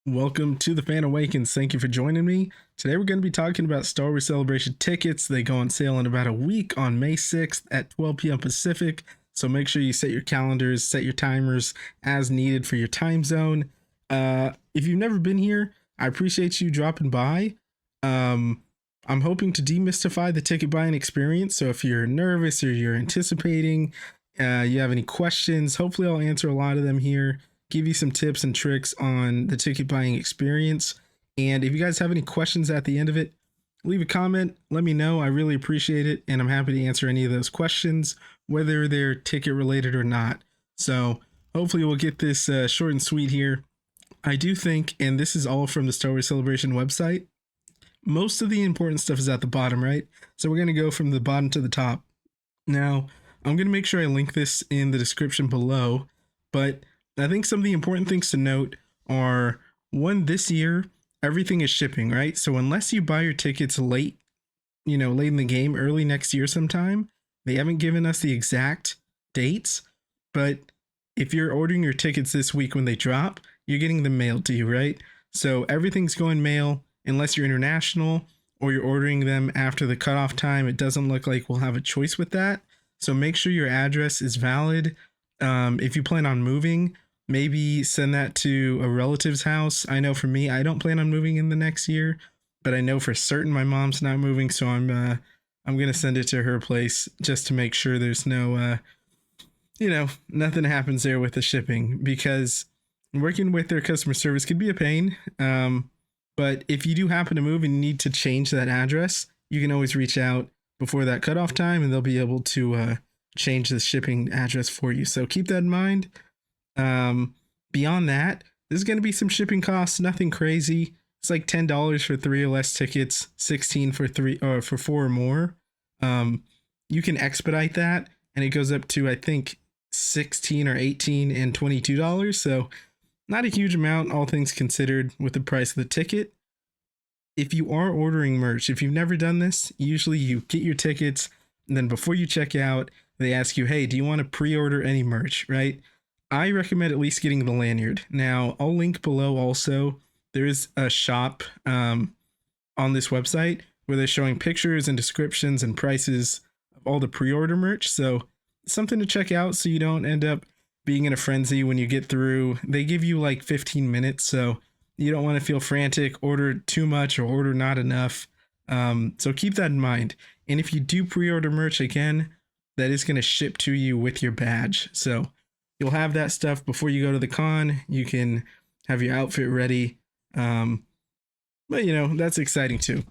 Welcome to the Fan Awakens. Thank you for joining me. Today we're going to be talking about Star Wars Celebration tickets. They go on sale in about a week on May 6th at 12 p.m. Pacific. So make sure you set your calendars, set your timers as needed for your time zone. If you've never been here, I appreciate you dropping by. I'm hoping to demystify the ticket buying experience. So if you're nervous or you're anticipating, you have any questions, hopefully I'll answer a lot of them here, give you some tips and tricks on the ticket buying experience. And if you guys have any questions at the end of it, leave a comment, let me know. I really appreciate it, and I'm happy to answer any of those questions, whether they're ticket related or not. So hopefully we'll get this short and sweet here. I do think, and this is all from the Star Wars Celebration website, most of the important stuff is at the bottom, right? So we're going to go from the bottom to the top. Now, I'm going to make sure I link this in the description below, but I think some of the important things to note are, one, this year, everything is shipping, right? So unless you buy your tickets late, late in the game, early next year sometime, they haven't given us the exact dates, but if you're ordering your tickets this week when they drop, you're getting them mailed to you, right? So everything's going mail unless you're international or you're ordering them after the cutoff time. It doesn't look like we'll have a choice with that. So make sure your address is valid. If you plan on moving, maybe send that to a relative's house. I know for me, I don't plan on moving in the next year, but I know for certain my mom's not moving, so I'm gonna send it to her place just to make sure there's no nothing happens there with the shipping, because working with their customer service can be a pain. But if you do happen to move and need to change that address, you can always reach out before that cutoff time and they'll be able to change the shipping address for you. So keep that in mind. Beyond that, there's going to be some shipping costs, nothing crazy. It's like $10 for 3 or less tickets, $16 for 3 or for 4 or more. You can expedite that and it goes up to, I think, $16 or $18 and $22. So not a huge amount, all things considered, with the price of the ticket. If you are ordering merch, if you've never done this, usually you get your tickets and then before you check out, they ask you, hey, do you want to pre-order any merch, right? I recommend at least getting the lanyard. Now, I'll link below also. There is a shop on this website where they're showing pictures and descriptions and prices of all the pre-order merch. So something to check out so you don't end up being in a frenzy when you get through. They give you like 15 minutes, so you don't want to feel frantic, order too much or order not enough. So keep that in mind. And if you do pre-order merch, again, that is going to ship to you with your badge. So you'll have that stuff before you go to the con. You can have your outfit ready. But that's exciting too.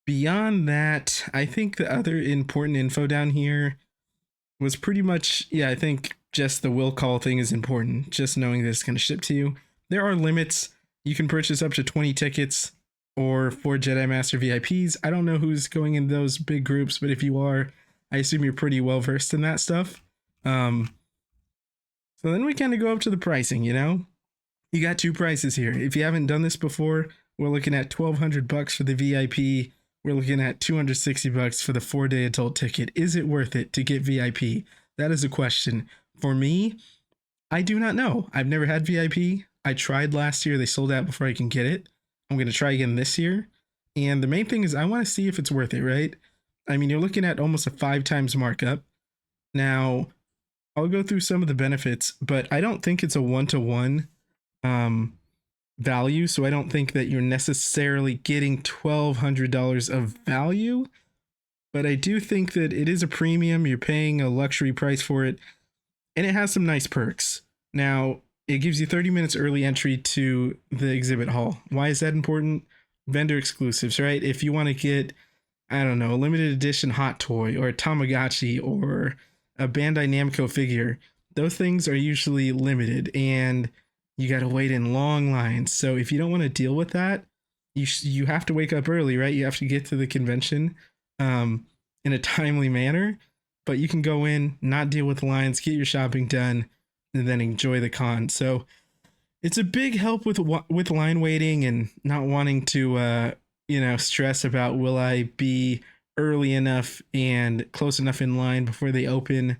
Beyond that, I think the other important info down here was pretty much, I think just the will call thing is important. Just knowing that it's going to ship to you. There are limits. You can purchase up to 20 tickets or 4 Jedi Master VIPs. I don't know who's going in those big groups, but if you are, I assume you're pretty well versed in that stuff. So then we kind of go up to the pricing, You got 2 prices here. If you haven't done this before, we're looking at $1,200 for the VIP. We're looking at $260 for the 4-day adult ticket. Is it worth it to get VIP? That is a question. For me, I do not know. I've never had VIP. I tried last year. They sold out before I can get it. I'm going to try again this year. And the main thing is I want to see if it's worth it, right? I mean, you're looking at almost a 5 times markup. Now, I'll go through some of the benefits, but I don't think it's a one-to-one value. So I don't think that you're necessarily getting $1,200 of value. But I do think that it is a premium. You're paying a luxury price for it. And it has some nice perks. Now, it gives you 30 minutes early entry to the exhibit hall. Why is that important? Vendor exclusives, right? If you want to get, I don't know, a limited edition hot toy or a Tamagotchi or a Bandai Namco figure, those things are usually limited and you got to wait in long lines. So if you don't want to deal with that, you have to wake up early, right? You have to get to the convention in a timely manner. But you can go in, not deal with lines, get your shopping done, and then enjoy the con. So it's a big help with line waiting and not wanting to, stress about will I be early enough and close enough in line before they open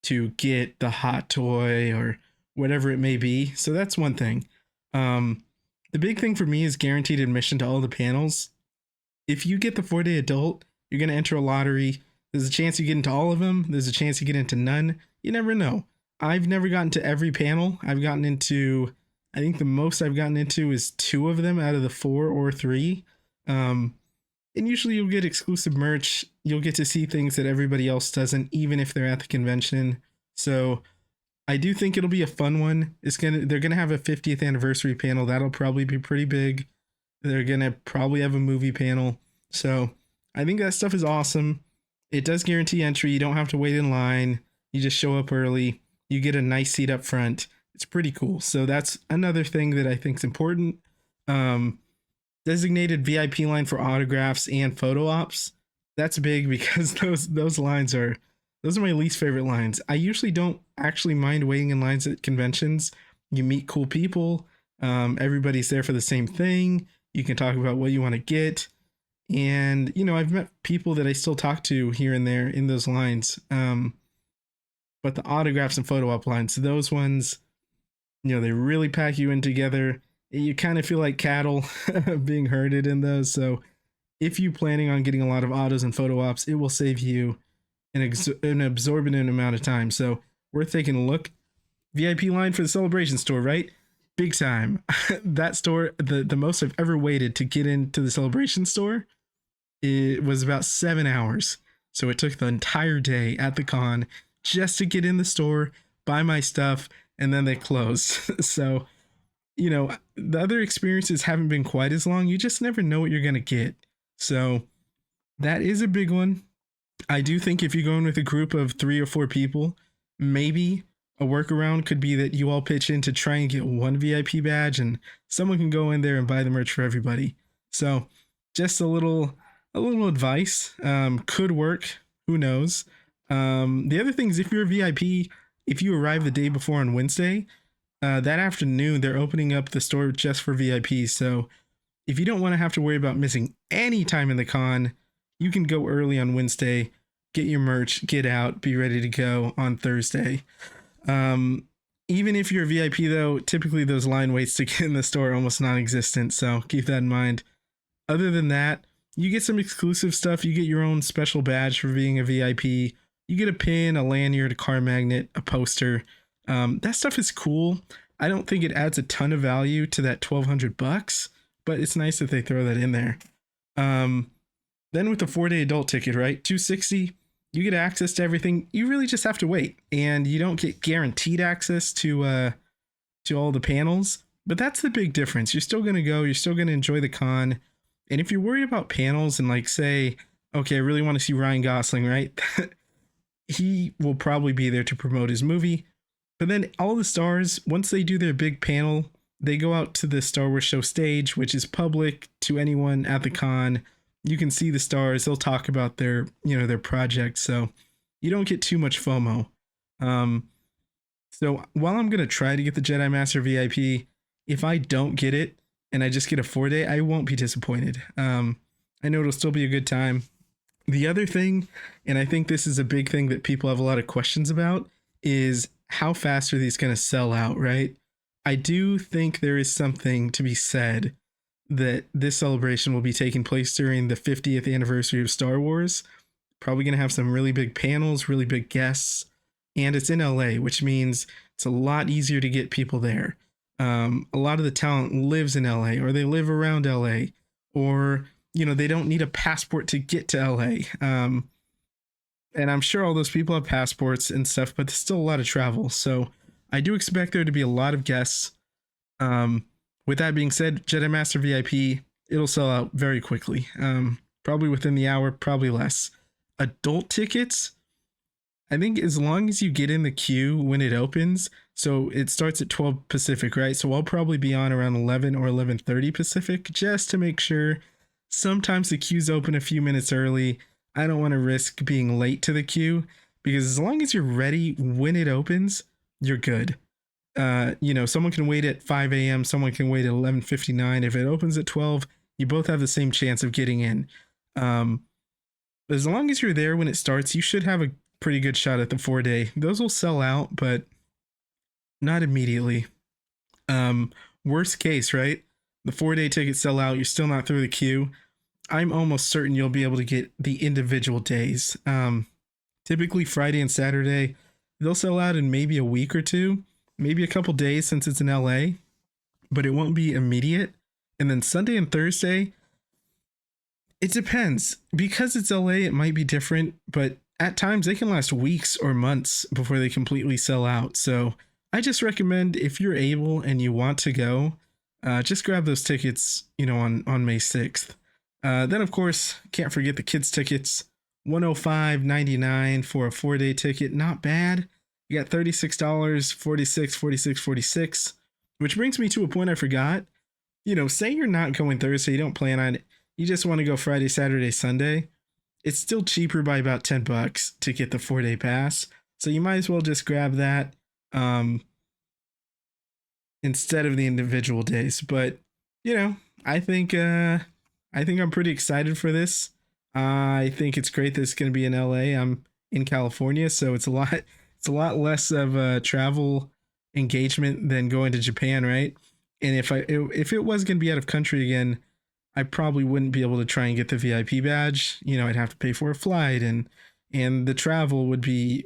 to get the hot toy or whatever it may be. So that's one thing. The big thing for me is guaranteed admission to all the panels. If you get the 4-day adult, you're going to enter a lottery. There's a chance you get into all of them. There's a chance you get into none. You never know. I've never gotten to every panel. I've gotten into, I think the most I've gotten into is 2 of them out of the 4 or 3. And usually you'll get exclusive merch. You'll get to see things that everybody else doesn't, even if they're at the convention. So I do think it'll be a fun one. They're gonna have a 50th anniversary panel. That'll probably be pretty big. They're gonna probably have a movie panel. So I think that stuff is awesome. It does guarantee entry. You don't have to wait in line. You just show up early. You get a nice seat up front. It's pretty cool. So that's another thing that I think is important. Designated VIP line for autographs and photo ops. That's big because those lines are my least favorite lines. I usually don't actually mind waiting in lines at conventions. You meet cool people. Everybody's there for the same thing. You can talk about what you want to get. And, I've met people that I still talk to here and there in those lines. But the autographs and photo op lines, those ones, they really pack you in together. You kind of feel like cattle being herded in those. So if you're planning on getting a lot of autos and photo ops, it will save you an exorbitant amount of time. So worth taking a look. VIP line for the Celebration store, right? Big time. That store, the most I've ever waited to get into the Celebration store, it was about 7 hours. So it took the entire day at the con just to get in the store, buy my stuff, and then they closed. So, the other experiences haven't been quite as long. You just never know what you're going to get. So that is a big one. I do think if you go in with a group of 3 or 4 people, maybe a workaround could be that you all pitch in to try and get one VIP badge and someone can go in there and buy the merch for everybody. So just a little advice, could work. Who knows? The other thing is if you're a VIP, if you arrive the day before on Wednesday, that afternoon, they're opening up the store just for VIPs. So if you don't want to have to worry about missing any time in the con, you can go early on Wednesday, get your merch, get out, be ready to go on Thursday. Even if you're a VIP though, typically those line waits to get in the store are almost non-existent. So keep that in mind. Other than that, you get some exclusive stuff. You get your own special badge for being a VIP. You get a pin, a lanyard, a car magnet, a poster. That stuff is cool. I don't think it adds a ton of value to that $1,200, but it's nice that they throw that in there. Then with the 4-day adult ticket, right? $260, you get access to everything. You really just have to wait, and you don't get guaranteed access to all the panels. But that's the big difference. You're still gonna go. You're still gonna enjoy the con. And if you're worried about panels and like say, okay, I really want to see Ryan Gosling, right? He will probably be there to promote his movie. But then all the stars, once they do their big panel, they go out to the Star Wars show stage, which is public to anyone at the con. You can see the stars. They'll talk about their project. So you don't get too much FOMO. So while I'm going to try to get the Jedi Master VIP, if I don't get it and I just get a 4-day, I won't be disappointed. I know it'll still be a good time. The other thing, and I think this is a big thing that people have a lot of questions about, is how fast are these going to sell out, right? I do think there is something to be said that this celebration will be taking place during the 50th anniversary of Star Wars. Probably going to have some really big panels, really big guests, and it's in LA, which means it's a lot easier to get people there. A lot of the talent lives in LA, or they live around LA, or they don't need a passport to get to LA. And I'm sure all those people have passports and stuff, but there's still a lot of travel. So I do expect there to be a lot of guests. With that being said, Jedi Master VIP, it'll sell out very quickly. Probably within the hour, probably less. Adult tickets, I think as long as you get in the queue when it opens, so it starts at 12 Pacific, right? So I'll probably be on around 11 or 11:30 Pacific just to make sure. Sometimes the queues open a few minutes early. I don't want to risk being late to the queue because as long as you're ready when it opens, you're good. Someone can wait at 5 a.m. Someone can wait at 11:59. If it opens at 12, you both have the same chance of getting in. But as long as you're there when it starts, you should have a pretty good shot at the 4-day. Those will sell out, but not immediately. Worst case, right? The 4-day tickets sell out. You're still not through the queue. I'm almost certain you'll be able to get the individual days. Typically Friday and Saturday, they'll sell out in maybe a week or two, maybe a couple days since it's in LA, but it won't be immediate. And then Sunday and Thursday, it depends. Because it's LA, it might be different, but at times they can last weeks or months before they completely sell out. So I just recommend, if you're able and you want to go, just grab those tickets, on May 6th. Then, of course, can't forget the kids' tickets. $105.99 for a 4-day ticket. Not bad. You got $36, $46, $46, $46. Which brings me to a point I forgot. Say you're not going Thursday, you don't plan on it. You just want to go Friday, Saturday, Sunday. It's still cheaper by about $10 to get the 4-day pass. So you might as well just grab that instead of the individual days. But, I think I'm pretty excited for this. I think it's great that it's going to be in LA. I'm in California, so it's a lot less of a travel engagement than going to Japan, right? And if it was going to be out of country again, I probably wouldn't be able to try and get the VIP badge. I'd have to pay for a flight, and the travel would be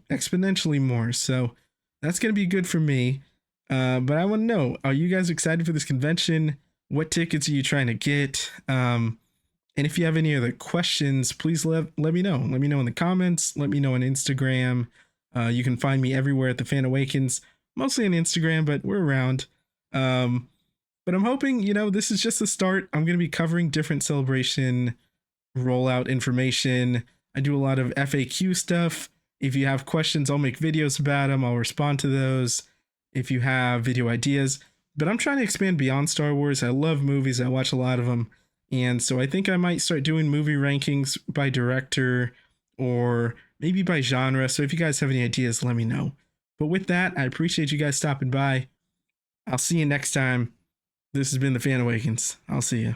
exponentially more. So that's going to be good for me. But I want to know, are you guys excited for this convention? What tickets are you trying to get? And if you have any other questions, please let me know. Let me know in the comments. Let me know on Instagram. You can find me everywhere at the Fan Awakens, mostly on Instagram, but we're around. But I'm hoping, this is just the start. I'm going to be covering different celebration rollout information. I do a lot of FAQ stuff. If you have questions, I'll make videos about them. I'll respond to those if you have video ideas. But I'm trying to expand beyond Star Wars. I love movies. I watch a lot of them. And so I think I might start doing movie rankings by director or maybe by genre. So if you guys have any ideas, let me know. But with that, I appreciate you guys stopping by. I'll see you next time. This has been the Fan Awakens. I'll see you.